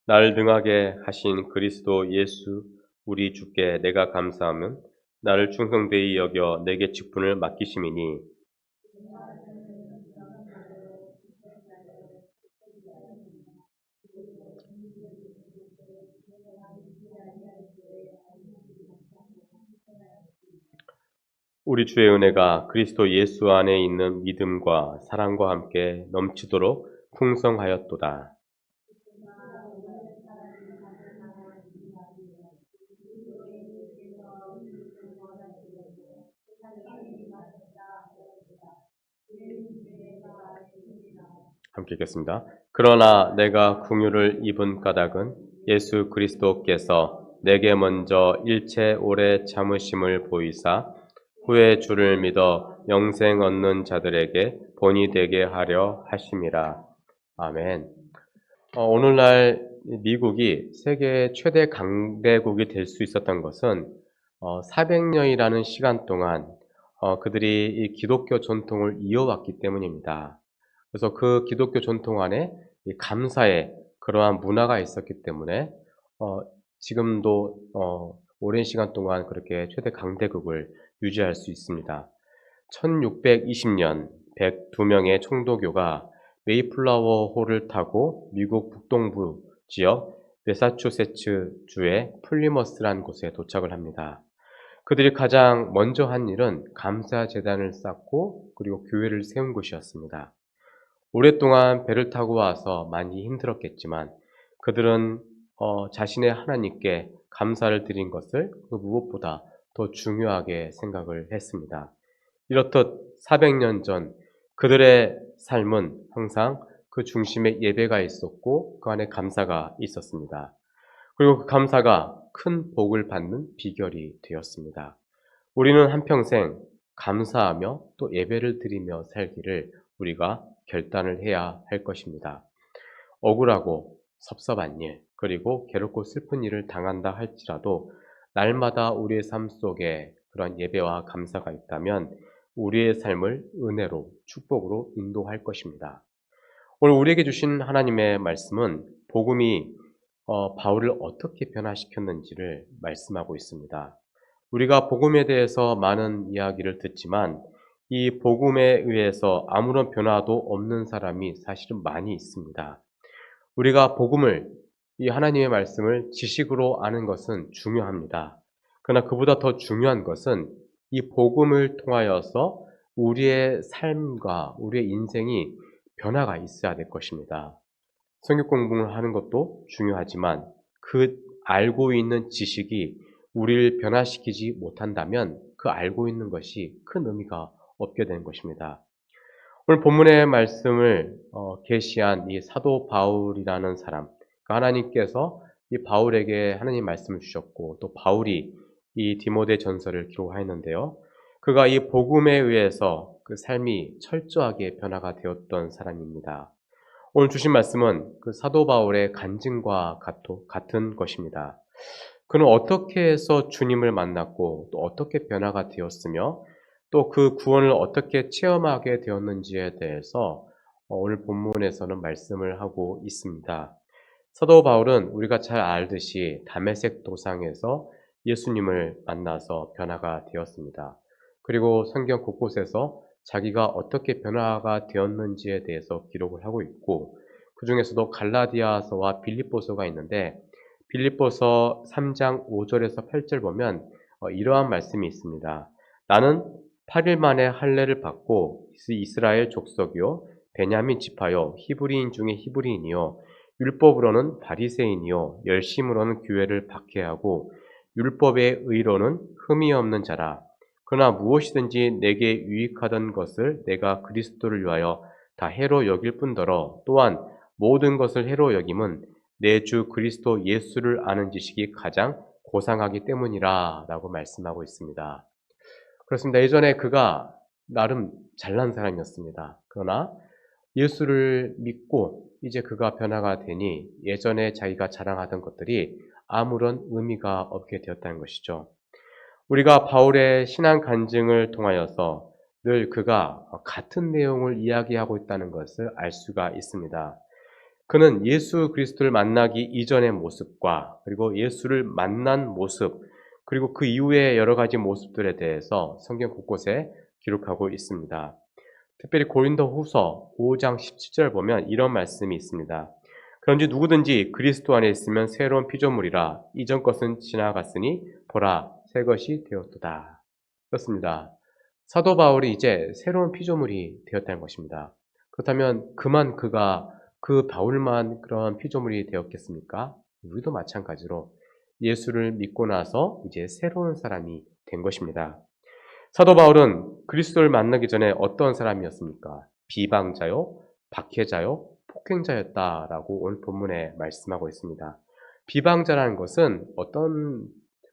나를 등하게 하신 그리스도 예수 우리 주께 내가 감사하면 나를 충성되이 여겨 내게 직분을 맡기심이니 우리 주의 은혜가 그리스도 예수 안에 있는 믿음과 사랑과 함께 넘치도록 풍성하였도다. 함께 읽겠습니다. 그러나 내가 긍휼을 입은 까닭은 예수 그리스도께서 내게 먼저 일체 오래 참으심을 보이사 후에 주를 믿어 영생 얻는 자들에게 본이 되게 하려 하심이라. 아멘. 오늘날 미국이 세계 최대 강대국이 될 수 있었던 것은 400년이라는 시간 동안 그들이 이 기독교 전통을 이어왔기 때문입니다. 그래서 그 기독교 전통 안에 이 감사의 그러한 문화가 있었기 때문에 어, 지금도 오랜 시간 동안 그렇게 최대 강대국을 유지할 수 있습니다. 1620년 102명의 총독교가 메이플라워 호를 타고 미국 북동부 지역 매사추세츠 주의 플리머스라는 곳에 도착을 합니다. 그들이 가장 먼저 한 일은 감사 제단을 쌓고 그리고 교회를 세운 것이었습니다. 오랫동안 배를 타고 와서 많이 힘들었겠지만 그들은 자신의 하나님께 감사를 드린 것을 그 무엇보다 더 중요하게 생각을 했습니다. 이렇듯 400년 전 그들의 삶은 항상 그 중심에 예배가 있었고 그 안에 감사가 있었습니다. 그리고 그 감사가 큰 복을 받는 비결이 되었습니다. 우리는 한평생 감사하며 또 예배를 드리며 살기를 우리가 결단을 해야 할 것입니다. 억울하고 섭섭한 일, 그리고 괴롭고 슬픈 일을 당한다 할지라도 날마다 우리의 삶 속에 그런 예배와 감사가 있다면 우리의 삶을 은혜로, 축복으로 인도할 것입니다. 오늘 우리에게 주신 하나님의 말씀은 복음이 바울을 어떻게 변화시켰는지를 말씀하고 있습니다. 우리가 복음에 대해서 많은 이야기를 듣지만 이 복음에 의해서 아무런 변화도 없는 사람이 사실은 많이 있습니다. 우리가 복음을, 이 하나님의 말씀을 지식으로 아는 것은 중요합니다. 그러나 그보다 더 중요한 것은 이 복음을 통하여서 우리의 삶과 우리의 인생이 변화가 있어야 될 것입니다. 성경 공부를 하는 것도 중요하지만 그 알고 있는 지식이 우리를 변화시키지 못한다면 그 알고 있는 것이 큰 의미가 없게 되는 것입니다. 오늘 본문의 말씀을 계시한 이 사도 바울이라는 사람, 그 하나님께서 이 바울에게 하나님 말씀을 주셨고 또 바울이 이 디모데 전서를 기록하였는데요. 그가 이 복음에 의해서 그 삶이 철저하게 변화가 되었던 사람입니다. 오늘 주신 말씀은 그 사도 바울의 간증과 같은 것입니다. 그는 어떻게 해서 주님을 만났고 또 어떻게 변화가 되었으며 또 그 구원을 어떻게 체험하게 되었는지에 대해서 오늘 본문에서는 말씀을 하고 있습니다. 사도 바울은 우리가 잘 알듯이 다메섹 도상에서 예수님을 만나서 변화가 되었습니다. 그리고 성경 곳곳에서 자기가 어떻게 변화가 되었는지에 대해서 기록을 하고 있고 그 중에서도 갈라디아서와 빌립보서가 있는데 빌립보서 3장 5절에서 8절 보면 이러한 말씀이 있습니다. 나는 8일 만에 할례를 받고 이스라엘 족속이요 베냐민 지파요 히브리인 중에 히브리인이요 율법으로는 바리새인이요 열심으로는 교회를 박해하고 율법의 의로는 흠이 없는 자라. 그러나 무엇이든지 내게 유익하던 것을 내가 그리스도를 위하여 다 해로 여길 뿐더러 또한 모든 것을 해로 여김은 내 주 그리스도 예수를 아는 지식이 가장 고상하기 때문이라 라고 말씀하고 있습니다. 그렇습니다. 예전에 그가 나름 잘난 사람이었습니다. 그러나 예수를 믿고 이제 그가 변화가 되니 예전에 자기가 자랑하던 것들이 아무런 의미가 없게 되었다는 것이죠. 우리가 바울의 신앙 간증을 통하여서 늘 그가 같은 내용을 이야기하고 있다는 것을 알 수가 있습니다. 그는 예수 그리스도를 만나기 이전의 모습과 그리고 예수를 만난 모습 그리고 그 이후의 여러 가지 모습들에 대해서 성경 곳곳에 기록하고 있습니다. 특별히 고린도후서 5장 17절 보면 이런 말씀이 있습니다. 그런지 누구든지 그리스도 안에 있으면 새로운 피조물이라 이전 것은 지나갔으니 보라 새 것이 되었도다. 그렇습니다. 사도 바울이 이제 새로운 피조물이 되었다는 것입니다. 그렇다면 그가 그 바울만 그런 피조물이 되었겠습니까? 우리도 마찬가지로 예수를 믿고 나서 이제 새로운 사람이 된 것입니다. 사도 바울은 그리스도를 만나기 전에 어떤 사람이었습니까? 비방자요, 박해자요, 폭행자였다라고 오늘 본문에 말씀하고 있습니다. 비방자라는 것은 어떤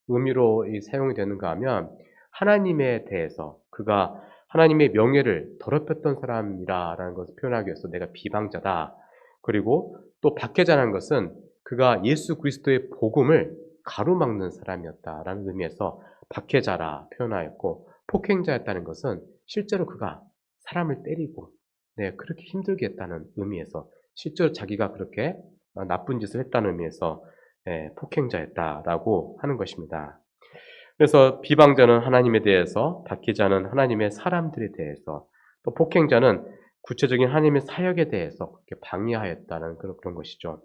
의미로 사용이 되는가 하면 하나님에 대해서 그가 하나님의 명예를 더럽혔던 사람이라는 것을 표현하기 위해서 내가 비방자다. 그리고 또 박해자라는 것은 그가 예수 그리스도의 복음을 가로막는 사람이었다라는 의미에서 박해자라 표현하였고 폭행자였다는 것은 실제로 그가 사람을 때리고 그렇게 힘들게 했다는 의미에서 실제로 자기가 그렇게 나쁜 짓을 했다는 의미에서 폭행자였다라고 하는 것입니다. 그래서 비방자는 하나님에 대해서, 박해자는 하나님의 사람들에 대해서, 또 폭행자는 구체적인 하나님의 사역에 대해서 그렇게 방해하였다는 그런 것이죠.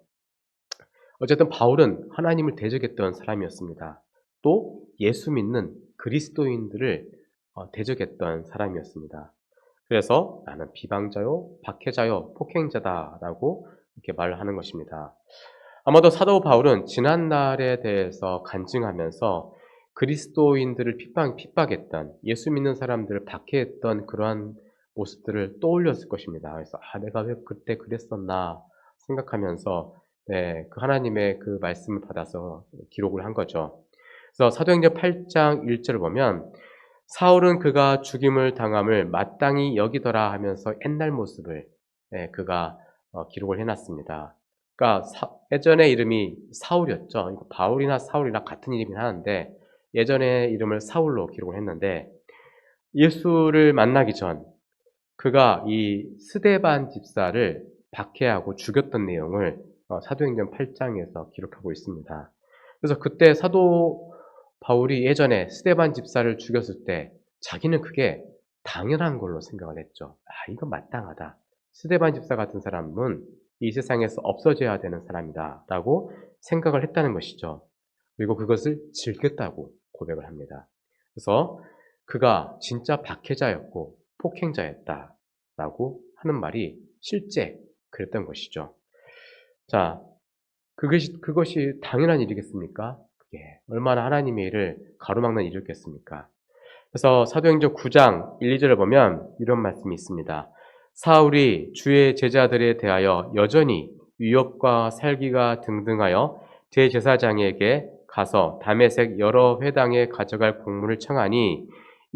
어쨌든 바울은 하나님을 대적했던 사람이었습니다. 또 예수 믿는 그리스도인들을 대적했던 사람이었습니다. 그래서 나는 비방자요, 박해자요, 폭행자다라고 이렇게 말을 하는 것입니다. 아마도 사도 바울은 지난날에 대해서 간증하면서 그리스도인들을 핍박했던 예수 믿는 사람들을 박해했던 그러한 모습들을 떠올렸을 것입니다. 그래서 내가 왜 그때 그랬었나 생각하면서 그 하나님의 그 말씀을 받아서 기록을 한 거죠. 그래서 사도행전 8장 1절을 보면 사울은 그가 죽임을 당함을 마땅히 여기더라 하면서 옛날 모습을 그가 기록을 해놨습니다. 그러니까 예전의 이름이 사울이었죠. 바울이나 사울이나 같은 이름이긴 하는데 예전의 이름을 사울로 기록을 했는데 예수를 만나기 전 그가 이 스데반 집사를 박해하고 죽였던 내용을 사도행전 8장에서 기록하고 있습니다. 그래서 그때 사도 바울이 예전에 스데반 집사를 죽였을 때 자기는 그게 당연한 걸로 생각을 했죠. 이건 마땅하다. 스데반 집사 같은 사람은 이 세상에서 없어져야 되는 사람이다 라고 생각을 했다는 것이죠. 그리고 그것을 즐겼다고 고백을 합니다. 그래서 그가 진짜 박해자였고 폭행자였다라고 하는 말이 실제 그랬던 것이죠. 자, 그것이 당연한 일이겠습니까? 그게 얼마나 하나님의 일을 가로막는 일이었겠습니까? 그래서 사도행전 9장 1, 2절을 보면 이런 말씀이 있습니다. 사울이 주의 제자들에 대하여 여전히 위협과 살기가 등등하여 대제사장에게 가서 다메섹 여러 회당에 가져갈 공문을 청하니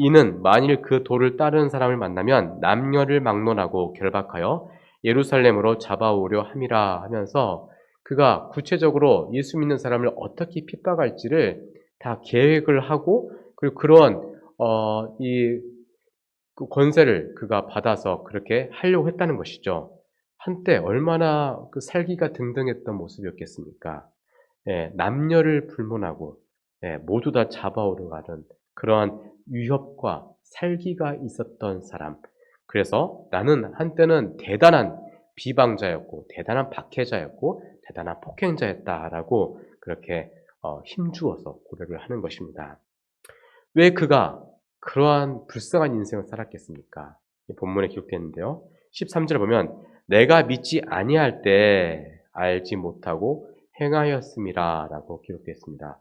이는 만일 그 도를 따르는 사람을 만나면 남녀를 막론하고 결박하여 예루살렘으로 잡아오려 함이라 하면서 그가 구체적으로 예수 믿는 사람을 어떻게 핍박할지를 다 계획을 하고 그리고 그런 그 권세를 그가 받아서 그렇게 하려고 했다는 것이죠. 한때 얼마나 그 살기가 등등했던 모습이었겠습니까? 남녀를 불문하고 모두 다 잡아오려 하는 그러한 위협과 살기가 있었던 사람. 그래서 나는 한때는 대단한 비방자였고 대단한 박해자였고 대단한 폭행자였다라고 그렇게 힘주어서 고백을 하는 것입니다. 왜 그가 그러한 불쌍한 인생을 살았겠습니까? 본문에 기록되어 있는데요. 13절을 보면 내가 믿지 아니할 때 알지 못하고 행하였음이라 라고 기록되어 있습니다.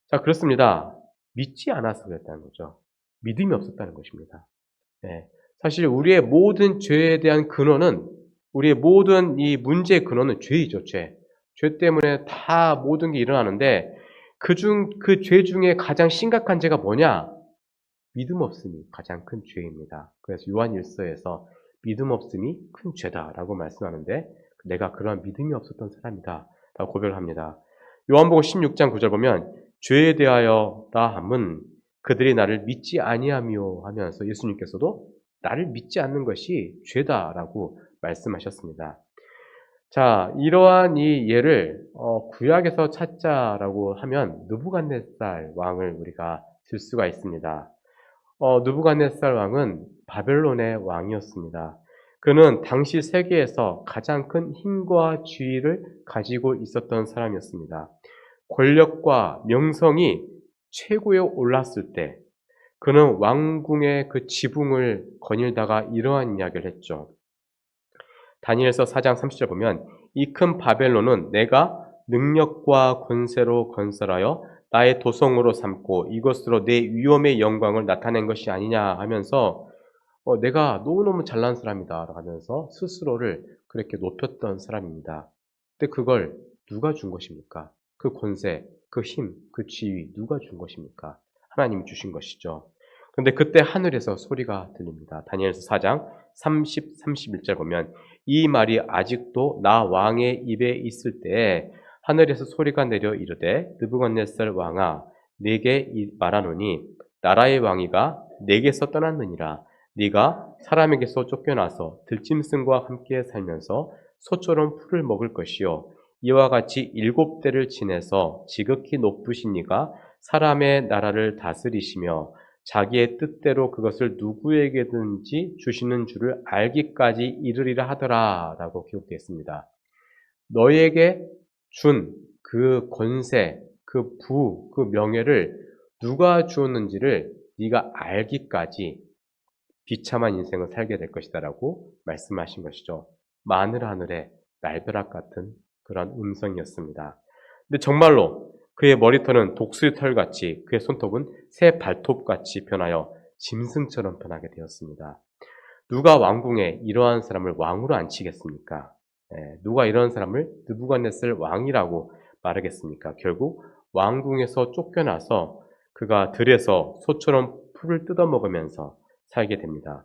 자, 그렇습니다. 믿지 않아서 그랬다는 거죠. 믿음이 없었다는 것입니다. 사실 우리의 모든 죄에 대한 근원은 우리의 모든 이 문제의 근원은 죄이죠, 죄. 죄 때문에 다 모든 게 일어나는데 그 죄 중에 가장 심각한 죄가 뭐냐? 믿음 없음이 가장 큰 죄입니다. 그래서 요한 1서에서 믿음 없음이 큰 죄다라고 말씀하는데 내가 그러한 믿음이 없었던 사람이다 라고 고백을 합니다. 요한복음 16장 9절 보면 죄에 대하여라 함은 그들이 나를 믿지 아니하며 하면서 예수님께서도 나를 믿지 않는 것이 죄다라고 말씀하셨습니다. 자, 이러한 이 예를 구약에서 찾자라고 하면 느부갓네살 왕을 우리가 들 수가 있습니다. 느부갓네살 왕은 바벨론의 왕이었습니다. 그는 당시 세계에서 가장 큰 힘과 지위를 가지고 있었던 사람이었습니다. 권력과 명성이 최고에 올랐을 때 그는 왕궁의 그 지붕을 거닐다가 이러한 이야기를 했죠. 다니엘서 4장 30절 보면 이 큰 바벨론은 내가 능력과 권세로 건설하여 나의 도성으로 삼고 이것으로 내 위엄의 영광을 나타낸 것이 아니냐 하면서 내가 너무너무 잘난 사람이다 하면서 스스로를 그렇게 높였던 사람입니다. 근데 그걸 누가 준 것입니까? 그 권세, 그 힘, 그 지위 누가 준 것입니까? 하나님이 주신 것이죠. 그런데 그때 하늘에서 소리가 들립니다. 다니엘서 4장 30, 31절 보면 이 말이 아직도 나 왕의 입에 있을 때에 하늘에서 소리가 내려 이르되 느부갓네살 왕아 네게 말하노니 나라의 왕위가 네게서 떠났느니라. 네가 사람에게서 쫓겨나서 들짐승과 함께 살면서 소처럼 풀을 먹을 것이요 이와 같이 7대를 지내서 지극히 높으신 이가 사람의 나라를 다스리시며 자기의 뜻대로 그것을 누구에게든지 주시는 줄을 알기까지 이르리라 하더라 라고 기록되어 있습니다. 너에게 준 그 권세, 그 부, 그 명예를 누가 주었는지를 네가 알기까지 비참한 인생을 살게 될 것이다라고 말씀하신 것이죠. 마늘하늘의 날벼락 같은 그런 음성이었습니다. 근데 정말로 그의 머리털은 독수리 털같이 그의 손톱은 새 발톱같이 변하여 짐승처럼 변하게 되었습니다. 누가 왕궁에 이러한 사람을 왕으로 앉히겠습니까? 누가 이런 사람을 느부갓네살 왕이라고 말하겠습니까? 결국 왕궁에서 쫓겨나서 그가 들에서 소처럼 풀을 뜯어먹으면서 살게 됩니다.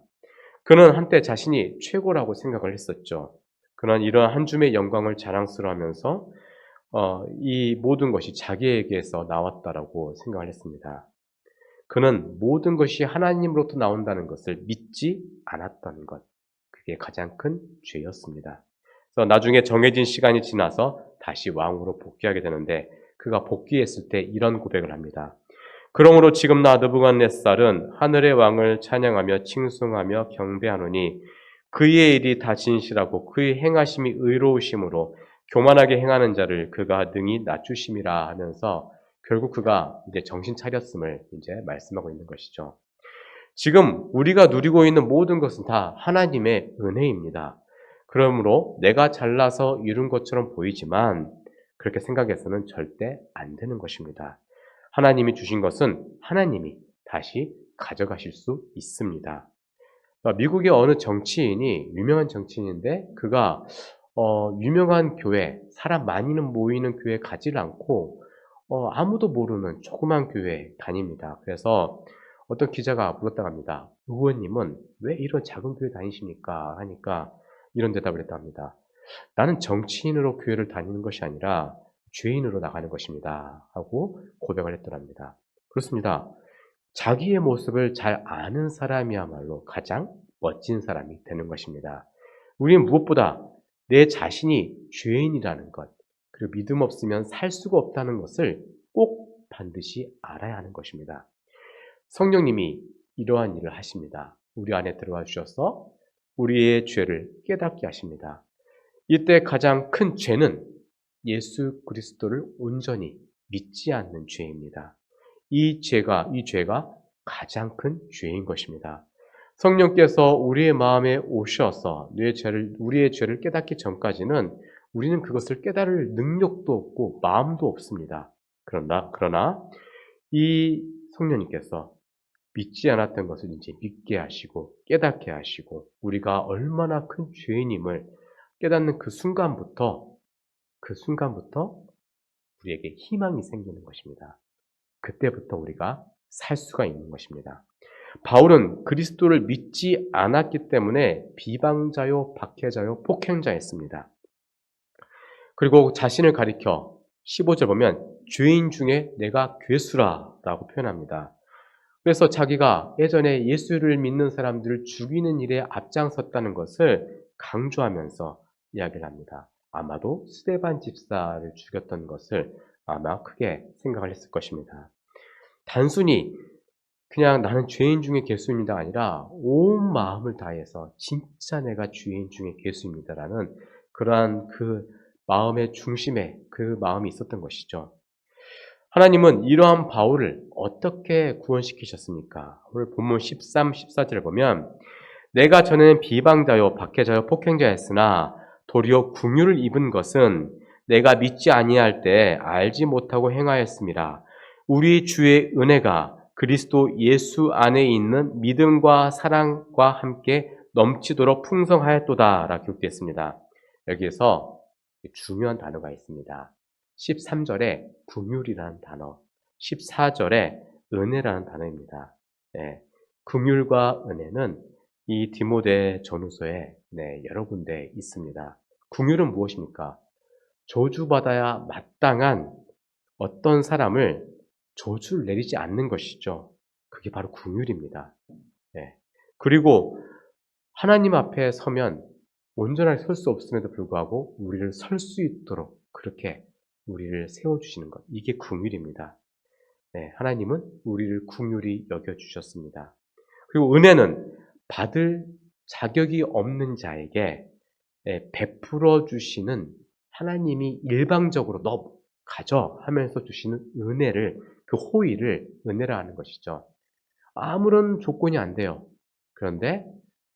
그는 한때 자신이 최고라고 생각을 했었죠. 그는 이러한 한 줌의 영광을 자랑스러워하면서 이 모든 것이 자기에게서 나왔다라고 생각을 했습니다. 그는 모든 것이 하나님으로부터 나온다는 것을 믿지 않았던 것. 그게 가장 큰 죄였습니다. 그래서 나중에 정해진 시간이 지나서 다시 왕으로 복귀하게 되는데 그가 복귀했을 때 이런 고백을 합니다. 그러므로 지금 나 느부갓네살은 하늘의 왕을 찬양하며 칭송하며 경배하노니 그의 일이 다 진실하고 그의 행하심이 의로우심으로 교만하게 행하는 자를 그가 능히 낮추심이라 하면서 결국 그가 이제 정신 차렸음을 이제 말씀하고 있는 것이죠. 지금 우리가 누리고 있는 모든 것은 다 하나님의 은혜입니다. 그러므로 내가 잘나서 이룬 것처럼 보이지만 그렇게 생각해서는 절대 안 되는 것입니다. 하나님이 주신 것은 하나님이 다시 가져가실 수 있습니다. 미국의 어느 정치인이 유명한 정치인인데 그가 유명한 교회, 사람 많이는 모이는 교회 가지 않고 아무도 모르는 조그만 교회에 다닙니다. 그래서 어떤 기자가 물었다고 합니다. 의원님은 왜 이런 작은 교회 다니십니까? 하니까 이런 대답을 했다고 합니다. 나는 정치인으로 교회를 다니는 것이 아니라 죄인으로 나가는 것입니다. 하고 고백을 했더랍니다. 그렇습니다. 자기의 모습을 잘 아는 사람이야말로 가장 멋진 사람이 되는 것입니다. 우리는 무엇보다 내 자신이 죄인이라는 것, 그리고 믿음 없으면 살 수가 없다는 것을 꼭 반드시 알아야 하는 것입니다. 성령님이 이러한 일을 하십니다. 우리 안에 들어와 주셔서 우리의 죄를 깨닫게 하십니다. 이때 가장 큰 죄는 예수 그리스도를 온전히 믿지 않는 죄입니다. 이 죄가 가장 큰 죄인 것입니다. 성령께서 우리의 마음에 오셔서 우리의 죄를 깨닫기 전까지는 우리는 그것을 깨달을 능력도 없고 마음도 없습니다. 그러나 이 성령님께서 믿지 않았던 것을 이제 믿게 하시고 깨닫게 하시고 우리가 얼마나 큰 죄인임을 깨닫는 그 순간부터 우리에게 희망이 생기는 것입니다. 그때부터 우리가 살 수가 있는 것입니다. 바울은 그리스도를 믿지 않았기 때문에 비방자요, 박해자요, 폭행자였습니다. 그리고 자신을 가리켜 15절 보면 죄인 중에 내가 괴수라라고 표현합니다. 그래서 자기가 예전에 예수를 믿는 사람들을 죽이는 일에 앞장섰다는 것을 강조하면서 이야기를 합니다. 아마도 스데반 집사를 죽였던 것을 아마 크게 생각을 했을 것입니다. 단순히 그냥 나는 죄인 중에 괴수입니다가 아니라 온 마음을 다해서 진짜 내가 죄인 중에 괴수입니다라는 그러한 그 마음의 중심에 그 마음이 있었던 것이죠. 하나님은 이러한 바울을 어떻게 구원시키셨습니까? 오늘 본문 13, 14절을 보면 내가 전에는 비방자요 박해자요 폭행자였으나 도리어 궁유를 입은 것은 내가 믿지 아니할 때 알지 못하고 행하였습니다. 우리 주의 은혜가 그리스도 예수 안에 있는 믿음과 사랑과 함께 넘치도록 풍성하였도다라고 기록되었습니다. 여기에서 중요한 단어가 있습니다. 13절에 긍휼이라는 단어, 14절에 은혜라는 단어입니다. 네, 긍휼과 은혜는 이 디모데 전후서에 여러 군데 있습니다. 긍휼은 무엇입니까? 저주받아야 마땅한 어떤 사람을 저주를 내리지 않는 것이죠. 그게 바로 긍휼입니다. 네. 그리고 하나님 앞에 서면 온전하게 설 수 없음에도 불구하고 우리를 설 수 있도록 그렇게 우리를 세워주시는 것. 이게 긍휼입니다. 네, 하나님은 우리를 긍휼히 여겨주셨습니다. 그리고 은혜는 받을 자격이 없는 자에게 베풀어 주시는 하나님이 일방적으로 너 가져 하면서 주시는 은혜를 그 호의를 은혜라 하는 것이죠. 아무런 조건이 안 돼요. 그런데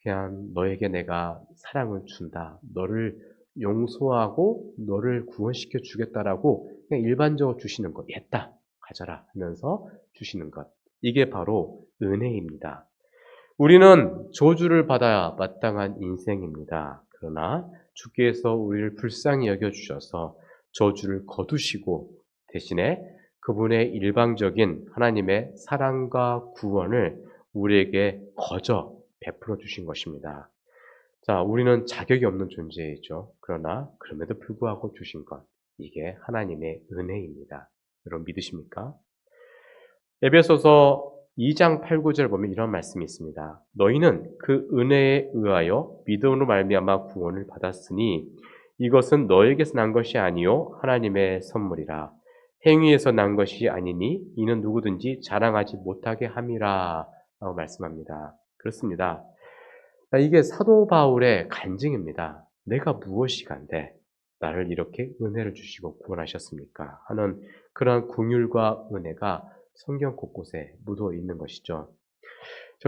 그냥 너에게 내가 사랑을 준다. 너를 용서하고 너를 구원시켜 주겠다라고 그냥 일반적으로 주시는 것. 했다. 가져라 하면서 주시는 것. 이게 바로 은혜입니다. 우리는 저주를 받아야 마땅한 인생입니다. 그러나 주께서 우리를 불쌍히 여겨주셔서 저주를 거두시고 대신에 그분의 일방적인 하나님의 사랑과 구원을 우리에게 거저 베풀어 주신 것입니다. 자, 우리는 자격이 없는 존재이죠. 그러나 그럼에도 불구하고 주신 것, 이게 하나님의 은혜입니다. 여러분 믿으십니까? 에베소서 2장 8, 9절 보면 이런 말씀이 있습니다. 너희는 그 은혜에 의하여 믿음으로 말미암아 구원을 받았으니 이것은 너에게서 난 것이 아니요 하나님의 선물이라. 행위에서 난 것이 아니니 이는 누구든지 자랑하지 못하게 함이라 라고 말씀합니다. 그렇습니다. 이게 사도 바울의 간증입니다. 내가 무엇이간데 나를 이렇게 은혜를 주시고 구원하셨습니까? 하는 그런 긍휼과 은혜가 성경 곳곳에 묻어 있는 것이죠.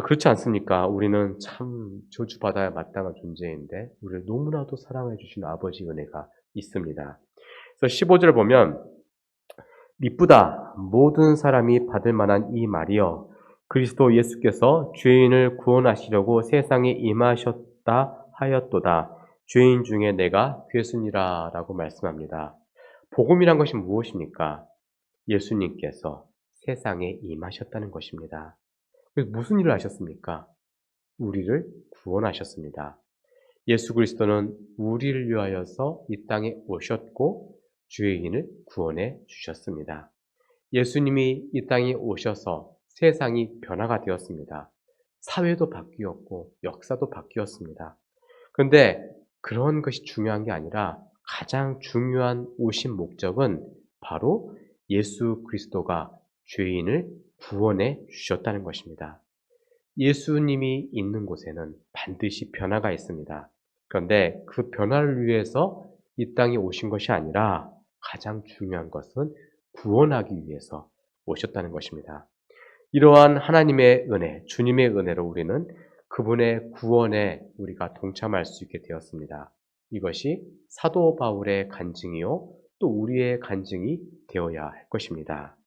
그렇지 않습니까? 우리는 참 저주받아야 마땅한 존재인데 우리를 너무나도 사랑해 주시는 아버지 은혜가 있습니다. 그래서 15절 보면 미쁘다 모든 사람이 받을 만한 이 말이여 그리스도 예수께서 죄인을 구원하시려고 세상에 임하셨다 하였도다. 죄인 중에 내가 괴순이라 라고 말씀합니다. 복음이란 것이 무엇입니까? 예수님께서 세상에 임하셨다는 것입니다. 그래서 무슨 일을 하셨습니까? 우리를 구원하셨습니다. 예수 그리스도는 우리를 위하여서 이 땅에 오셨고 죄인을 구원해 주셨습니다. 예수님이 이 땅에 오셔서 세상이 변화가 되었습니다. 사회도 바뀌었고 역사도 바뀌었습니다. 그런데 그런 것이 중요한 게 아니라 가장 중요한 오신 목적은 바로 예수 그리스도가 죄인을 구원해 주셨다는 것입니다. 예수님이 있는 곳에는 반드시 변화가 있습니다. 그런데 그 변화를 위해서 이 땅에 오신 것이 아니라 가장 중요한 것은 구원하기 위해서 오셨다는 것입니다. 이러한 하나님의 은혜, 주님의 은혜로 우리는 그분의 구원에 우리가 동참할 수 있게 되었습니다. 이것이 사도 바울의 간증이요, 또 우리의 간증이 되어야 할 것입니다.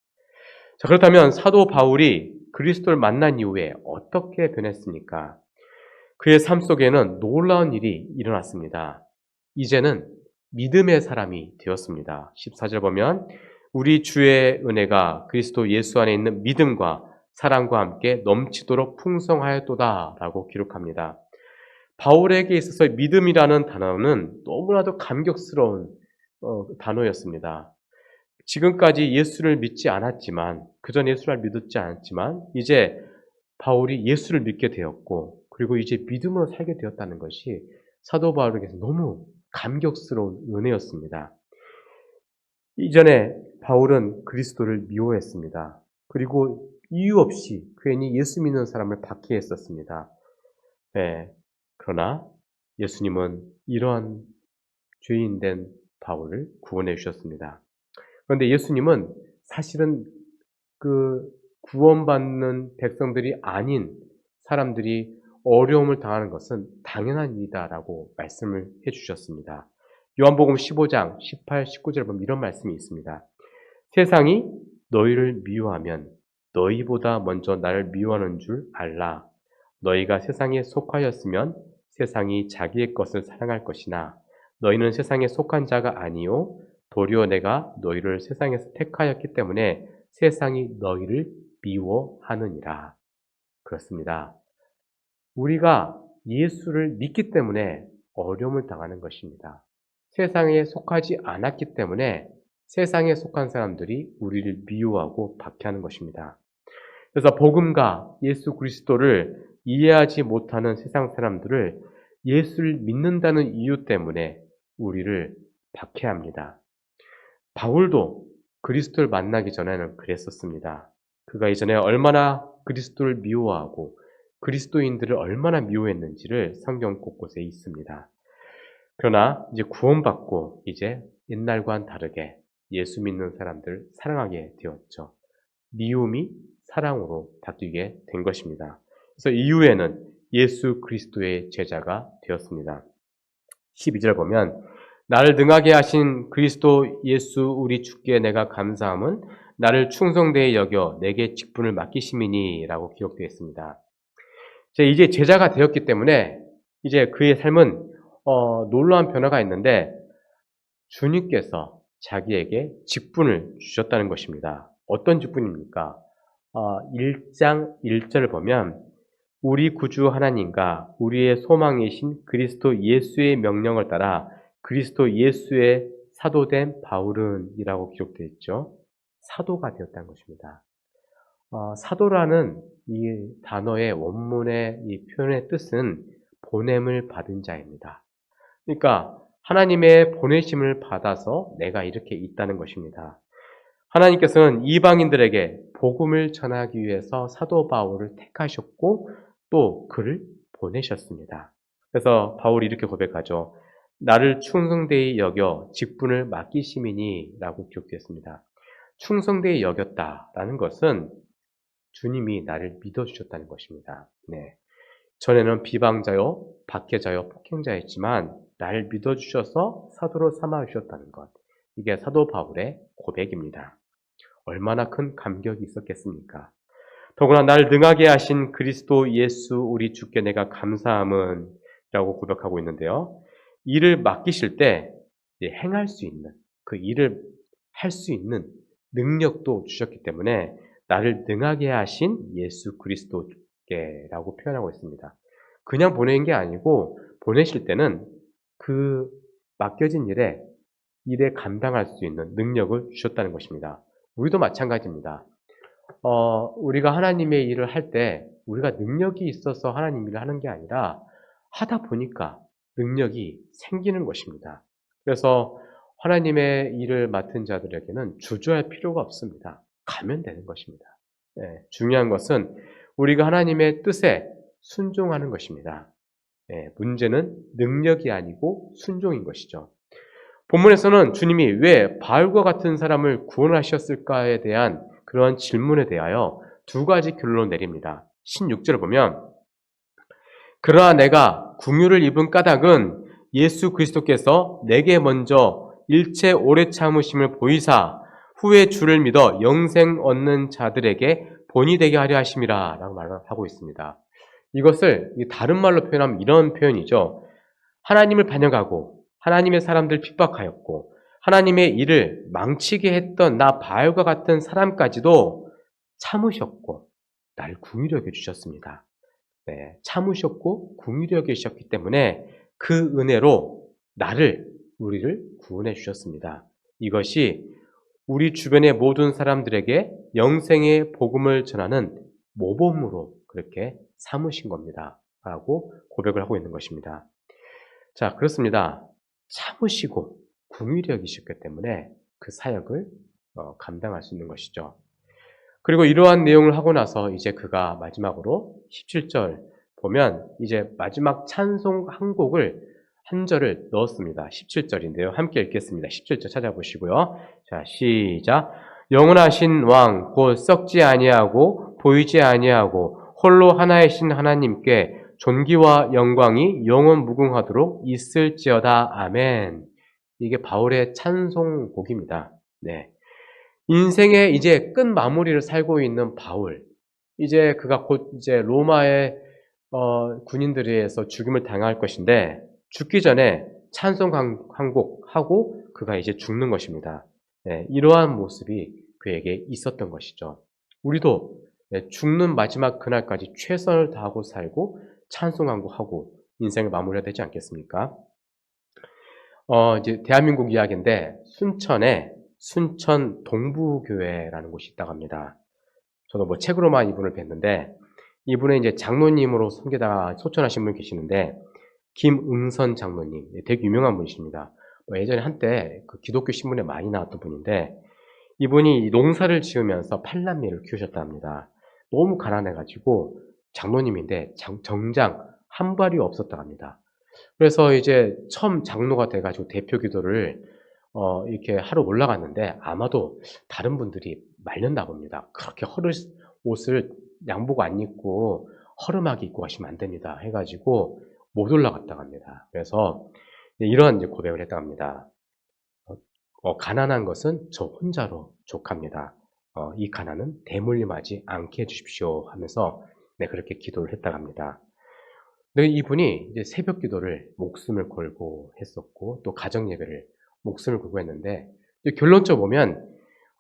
자, 그렇다면 사도 바울이 그리스도를 만난 이후에 어떻게 변했습니까? 그의 삶 속에는 놀라운 일이 일어났습니다. 이제는 믿음의 사람이 되었습니다. 14절 보면 우리 주의 은혜가 그리스도 예수 안에 있는 믿음과 사랑과 함께 넘치도록 풍성하였도다 라고 기록합니다. 바울에게 있어서 믿음이라는 단어는 너무나도 감격스러운 단어였습니다. 지금까지 예수를 믿지 않았지만, 그전 예수를 믿지 않았지만, 이제 바울이 예수를 믿게 되었고, 그리고 이제 믿음으로 살게 되었다는 것이 사도 바울에게서 너무 감격스러운 은혜였습니다. 이전에 바울은 그리스도를 미워했습니다. 그리고 이유 없이 괜히 예수 믿는 사람을 박해했었습니다. 네, 그러나 예수님은 이러한 죄인된 바울을 구원해 주셨습니다. 그런데 예수님은 사실은 그 구원받는 백성들이 아닌 사람들이 어려움을 당하는 것은 당연한 일이다라고 말씀을 해주셨습니다. 요한복음 15장 18, 19절에 보면 이런 말씀이 있습니다. 세상이 너희를 미워하면 너희보다 먼저 나를 미워하는 줄 알라. 너희가 세상에 속하였으면 세상이 자기의 것을 사랑할 것이나 너희는 세상에 속한 자가 아니요 도리어 내가 너희를 세상에서 택하였기 때문에 세상이 너희를 미워하느니라. 그렇습니다. 우리가 예수를 믿기 때문에 어려움을 당하는 것입니다. 세상에 속하지 않았기 때문에 세상에 속한 사람들이 우리를 미워하고 박해하는 것입니다. 그래서 복음과 예수 그리스도를 이해하지 못하는 세상 사람들을 예수를 믿는다는 이유 때문에 우리를 박해합니다. 바울도 그리스도를 만나기 전에는 그랬었습니다. 그가 이전에 얼마나 그리스도를 미워하고 그리스도인들을 얼마나 미워했는지를 성경 곳곳에 있습니다. 그러나 이제 구원받고 이제 옛날과는 다르게 예수 믿는 사람들을 사랑하게 되었죠. 미움이 사랑으로 바뀌게 된 것입니다. 그래서 이후에는 예수 그리스도의 제자가 되었습니다. 12절 보면 나를 능하게 하신 그리스도 예수 우리 주께 내가 감사함은 나를 충성되이 여겨 내게 직분을 맡기심이니 라고 기록되어 있습니다. 이제 제자가 되었기 때문에 이제 그의 삶은 놀라운 변화가 있는데 주님께서 자기에게 직분을 주셨다는 것입니다. 어떤 직분입니까? 1장 1절을 보면 우리 구주 하나님과 우리의 소망이신 그리스도 예수의 명령을 따라 그리스도 예수의 사도된 바울은 이라고 기록되어 있죠. 사도가 되었다는 것입니다. 사도라는 이 단어의 원문의 이 표현의 뜻은 보냄을 받은 자입니다. 그러니까 하나님의 보내심을 받아서 내가 이렇게 있다는 것입니다. 하나님께서는 이방인들에게 복음을 전하기 위해서 사도 바울을 택하셨고 또 그를 보내셨습니다. 그래서 바울이 이렇게 고백하죠. 나를 충성되이 여겨 직분을 맡기심이니 라고 기록되었습니다. 충성되이 여겼다라는 것은 주님이 나를 믿어주셨다는 것입니다. 네. 전에는 비방자요, 박해자요, 폭행자였지만 나를 믿어주셔서 사도로 삼아주셨다는 것. 이게 사도 바울의 고백입니다. 얼마나 큰 감격이 있었겠습니까? 더구나 날 능하게 하신 그리스도 예수 우리 주께 내가 감사함은 라고 고백하고 있는데요. 일을 맡기실 때 행할 수 있는 그 일을 할 수 있는 능력도 주셨기 때문에 나를 능하게 하신 예수 그리스도께라고 표현하고 있습니다. 그냥 보낸 게 아니고 보내실 때는 그 맡겨진 일에 감당할 수 있는 능력을 주셨다는 것입니다. 우리도 마찬가지입니다. 우리가 하나님의 일을 할 때 우리가 능력이 있어서 하나님 일을 하는 게 아니라 하다 보니까 능력이 생기는 것입니다. 그래서 하나님의 일을 맡은 자들에게는 주저할 필요가 없습니다. 가면 되는 것입니다. 네, 중요한 것은 우리가 하나님의 뜻에 순종하는 것입니다. 네, 문제는 능력이 아니고 순종인 것이죠. 본문에서는 주님이 왜 바울과 같은 사람을 구원하셨을까에 대한 그런 질문에 대하여 두 가지 결론을 내립니다. 16절을 보면 그러나 내가 궁유를 입은 까닭은 예수 그리스도께서 내게 먼저 일체 오래 참으심을 보이사 후에 주를 믿어 영생 얻는 자들에게 본이 되게 하려 하심이라 라고 말하고 있습니다. 이것을 다른 말로 표현하면 이런 표현이죠. 하나님을 반역하고 하나님의 사람들 핍박하였고 하나님의 일을 망치게 했던 나 바울과 같은 사람까지도 참으셨고 나를 긍휼히 여겨주셨습니다. 네, 참으셨고 긍휼히 여기셨기 때문에 그 은혜로 우리를 구원해 주셨습니다. 이것이 우리 주변의 모든 사람들에게 영생의 복음을 전하는 모범으로 그렇게 삼으신 겁니다. 라고 고백을 하고 있는 것입니다. 자, 그렇습니다. 참으시고 긍휼히 여기셨기 때문에 그 사역을 감당할 수 있는 것이죠. 그리고 이러한 내용을 하고 나서 이제 그가 마지막으로 17절 보면 이제 마지막 찬송 한 곡을 한 절을 넣었습니다. 17절인데요. 함께 읽겠습니다. 17절 찾아보시고요. 자, 시작. 영원하신 왕 곧 썩지 아니하고 보이지 아니하고 홀로 하나이신 하나님께 존귀와 영광이 영원 무궁하도록 있을지어다. 아멘. 이게 바울의 찬송곡입니다. 네. 인생의 이제 끝 마무리를 살고 있는 바울. 이제 그가 곧 이제 로마의 군인들에 의해서 죽임을 당할 것인데 죽기 전에 찬송 한 곡 하고 그가 이제 죽는 것입니다. 네, 이러한 모습이 그에게 있었던 것이죠. 우리도 죽는 마지막 그날까지 최선을 다하고 살고 찬송 한 곡 하고 인생을 마무리해야 되지 않겠습니까? 이제 대한민국 이야기인데 순천에 순천 동부교회라는 곳이 있다고 합니다. 저도 뭐 책으로만 이분을 뵀는데 이분은 이제 장로님으로 섬기다가 소천하신 분 계시는데 김응선 장로님 되게 유명한 분이십니다. 예전에 한때 그 기독교 신문에 많이 나왔던 분인데 이분이 농사를 지으면서 8남매를 키우셨다 합니다. 너무 가난해가지고 장로님인데 정장 한 발이 없었다고 합니다. 그래서 이제 처음 장로가 돼가지고 대표 기도를 이렇게 하러 올라갔는데 아마도 다른 분들이 말렸나 봅니다. 그렇게 옷을 양복 안 입고 허름하게 입고 가시면 안 됩니다. 해가지고 못 올라갔다고 합니다. 그래서 이런 이제 고백을 했다고 합니다. 가난한 것은 저 혼자로 족합니다. 이 가난은 대물림하지 않게 해주십시오 하면서 그렇게 기도를 했다고 합니다. 근데 이분이 이제 새벽 기도를 목숨을 걸고 했었고 또 가정 예배를 목숨을 걸고 했는데 결론적으로 보면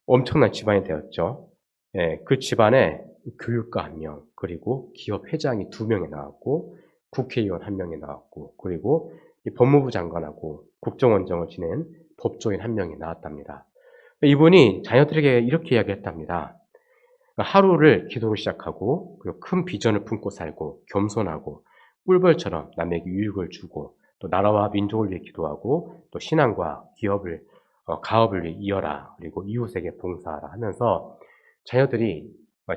엄청난 집안이 되었죠. 그 집안에 교육가 1명, 그리고 기업 회장이 2명이 나왔고 국회의원 1명이 나왔고 그리고 법무부 장관하고 국정원장을 지낸 법조인 1명이 나왔답니다. 이분이 자녀들에게 이렇게 이야기했답니다. 하루를 기도로 시작하고 그리고 큰 비전을 품고 살고 겸손하고 꿀벌처럼 남에게 유익을 주고 또 나라와 민족을 위해 기도하고 또 신앙과 기업을 가업을 위해 이어라 그리고 이웃에게 봉사하라 하면서 자녀들이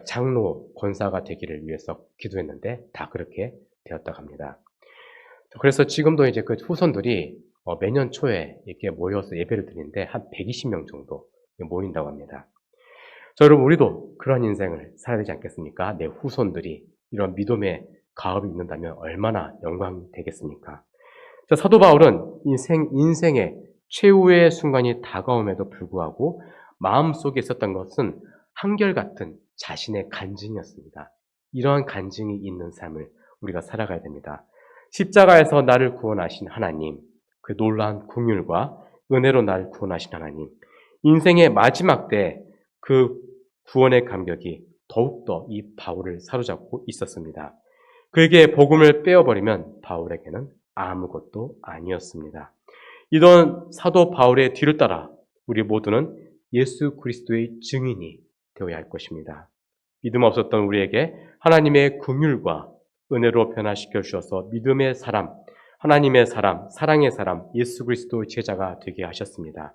장로 권사가 되기를 위해서 기도했는데 다 그렇게 되었다고 합니다. 그래서 지금도 이제 그 후손들이 매년 초에 이렇게 모여서 예배를 드리는데 한 120명 정도 모인다고 합니다. 자, 여러분 우리도 그런 인생을 살아야 되지 않겠습니까? 내 후손들이 이런 믿음의 가업이 있는다면 얼마나 영광이 되겠습니까? 자, 사도 바울은 인생의 최후의 순간이 다가옴에도 불구하고 마음속에 있었던 것은 한결같은 자신의 간증이었습니다. 이러한 간증이 있는 삶을 우리가 살아가야 됩니다. 십자가에서 나를 구원하신 하나님, 그 놀라운 긍휼과 은혜로 나를 구원하신 하나님, 인생의 마지막 때 그 구원의 감격이 더욱더 이 바울을 사로잡고 있었습니다. 그에게 복음을 빼어버리면 바울에게는 아무것도 아니었습니다. 이런 사도 바울의 뒤를 따라 우리 모두는 예수 그리스도의 증인이 되어야 할 것입니다. 믿음 없었던 우리에게 하나님의 긍휼과 은혜로 변화시켜 주셔서 믿음의 사람, 하나님의 사람, 사랑의 사람, 예수 그리스도의 제자가 되게 하셨습니다.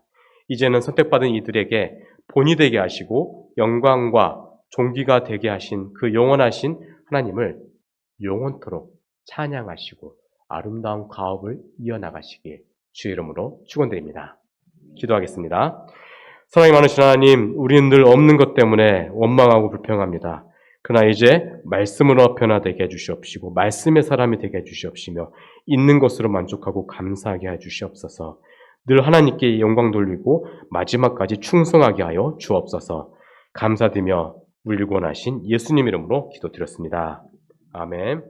이제는 선택받은 이들에게 본이 되게 하시고 영광과 존귀가 되게 하신 그 영원하신 하나님을 영원토록 찬양하시고 아름다운 가업을 이어나가시길 주의 이름으로 축원드립니다. 기도하겠습니다. 사랑이 많으신 하나님, 우리는 늘 없는 것 때문에 원망하고 불평합니다. 그러나 이제 말씀으로 변화되게 해주시옵시고 말씀의 사람이 되게 해주시옵시며 있는 것으로 만족하고 감사하게 해주시옵소서. 늘 하나님께 영광 돌리고 마지막까지 충성하게 하여 주옵소서. 감사드리며 우리를 구원하신 예수님 이름으로 기도드렸습니다. 아멘.